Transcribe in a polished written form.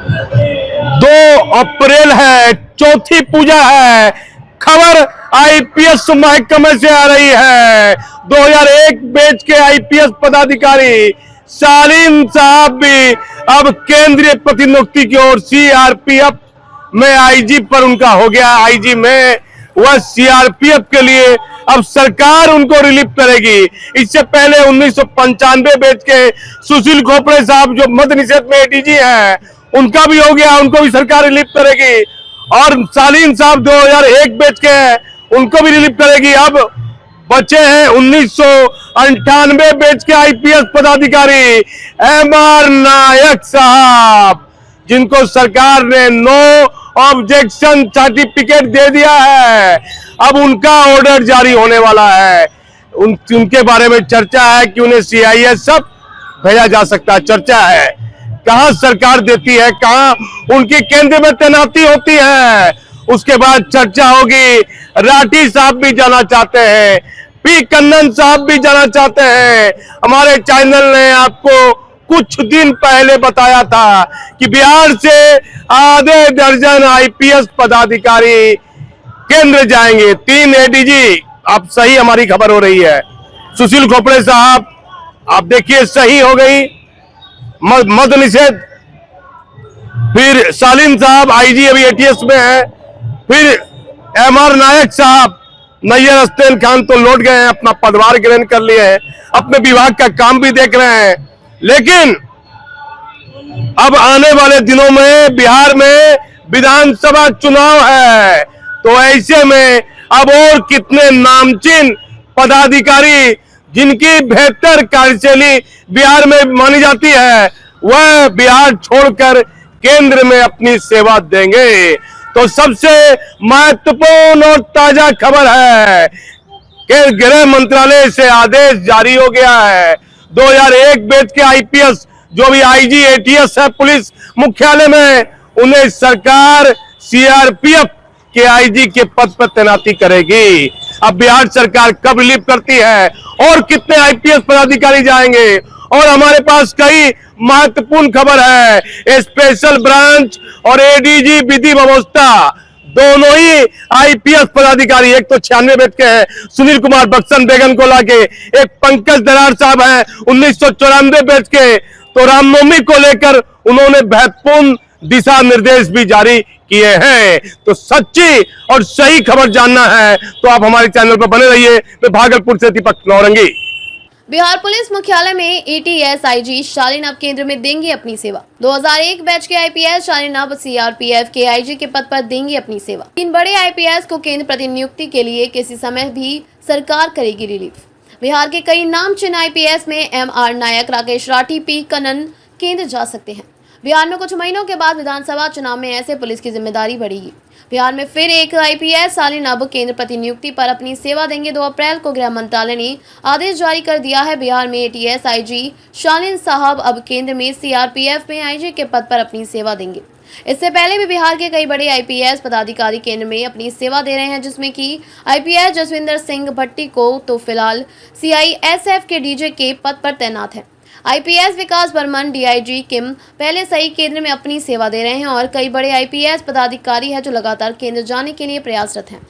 2 अप्रैल है, चौथी पूजा है। खबर आईपीएस महकमे से आ रही है। 2001 बैच के आईपीएस पदाधिकारी शालीन साहब भी अब केंद्रीय प्रतिनियुक्ति की ओर सीआरपीएफ में आईजी पर उनका हो गया आईजी में। वह सीआरपीएफ के लिए अब सरकार उनको रिलीफ करेगी। इससे पहले 1995 बैच के सुशील खोपड़े साहब जो मद्य निषेध में एडीजी हैं, उनका भी हो गया, उनको भी सरकार रिलीफ करेगी। और शालीन साहब 2001 बैच के हैं, उनको भी रिलीफ करेगी। अब बचे हैं 1998 बैच के आईपीएस पदाधिकारी एमआर नायक साहब, जिनको सरकार ने नो ऑब्जेक्शन सर्टिफिकेट दे दिया है। अब उनका ऑर्डर जारी होने वाला है। उनके बारे में चर्चा है कि उन्हें सीआईएसएफ भेजा जा सकता है। चर्चा है कहां सरकार देती है, कहां उनकी केंद्र में तैनाती होती है। उसके बाद चर्चा होगी। राठी साहब भी जाना चाहते हैं, पी कन्नन साहब भी जाना चाहते हैं। हमारे चैनल ने आपको कुछ दिन पहले बताया था कि बिहार से आधे दर्जन आईपीएस पदाधिकारी केंद्र जाएंगे। 3 एडीजी, अब सही हमारी खबर हो रही है। सुशील खोपड़े साहब आप देखिए सही हो गई मद्य निषेध। फिर शालीन साहब आईजी अभी एटीएस में है। फिर एमआर नायक साहब नैयर अस्तेन खान तो लौट गए हैं, अपना पदभार ग्रहण कर लिए हैं, अपने विभाग का काम भी देख रहे हैं। लेकिन अब आने वाले दिनों में बिहार में विधानसभा चुनाव है, तो ऐसे में अब और कितने नामचीन पदाधिकारी जिनकी बेहतर कार्यशैली बिहार में मानी जाती है, वह बिहार छोड़कर केंद्र में अपनी सेवा देंगे। तो सबसे महत्वपूर्ण और ताजा खबर है कि गृह मंत्रालय से आदेश जारी हो गया है। 2001 बैच के आईपीएस जो भी आईजी एटीएस है पुलिस मुख्यालय में, उन्हें सरकार सीआरपीएफ के आईजी के पद पर तैनाती करेगी। अब बिहार सरकार कब रिलीव करती है और कितने आईपीएस पदाधिकारी जाएंगे, और हमारे पास कई महत्वपूर्ण खबर है। स्पेशल ब्रांच और एडीजी विधि व्यवस्था दोनों ही आईपीएस पदाधिकारी, एक तो 96 बैच के हैं सुनील कुमार बक्सन बेगन को लाके, एक पंकज दरार साहब हैं 1994 बैच के, तो रामनवमी को लेकर उन्होंने महत्वपूर्ण दिशा निर्देश भी जारी किए हैं। तो सच्ची और सही खबर जानना है तो आप हमारे चैनल पर बने रहिए। मैं भागलपुर से दीपक नौरंगी। बिहार पुलिस मुख्यालय में एटीएस आईजी शालीन अब केंद्र में देंगी अपनी सेवा। 2001 बैच के आईपीएस शालीन अब सीआरपीएफ के आईजी के पद पर देंगी अपनी सेवा। 3 बड़े आईपीएस को केंद्र प्रतिनियुक्ति के लिए किसी समय भी सरकार करेगी रिलीफ। बिहार के कई नामचीन आईपीएस में एमआर नायक, राकेश राठी, पी कन्नन केंद्र जा सकते हैं। बिहार में कुछ महीनों के बाद विधानसभा चुनाव में ऐसे पुलिस की जिम्मेदारी बढ़ेगी। बिहार में फिर एक आईपीएस शालीन अब केंद्र प्रतिनियुक्ति पर अपनी सेवा देंगे। 2 अप्रैल को गृह मंत्रालय ने आदेश जारी कर दिया है। बिहार में एटीएस आईजी शालीन साहब अब केंद्र में सीआरपीएफ में आईजी के पद पर अपनी सेवा देंगे। इससे पहले भी बिहार के कई बड़े आईपीएस पदाधिकारी केंद्र में अपनी सेवा दे रहे हैं, जिसमें कि आईपीएस जसविंदर सिंह भट्टी को तो फिलहाल सीआईएसएफ के डीजे के पद पर तैनात है। आईपीएस विकास बर्मन, डीआईजी किम पहले सही केंद्र में अपनी सेवा दे रहे हैं और कई बड़े आईपीएस पदाधिकारी हैं जो लगातार केंद्र जाने के लिए प्रयासरत हैं।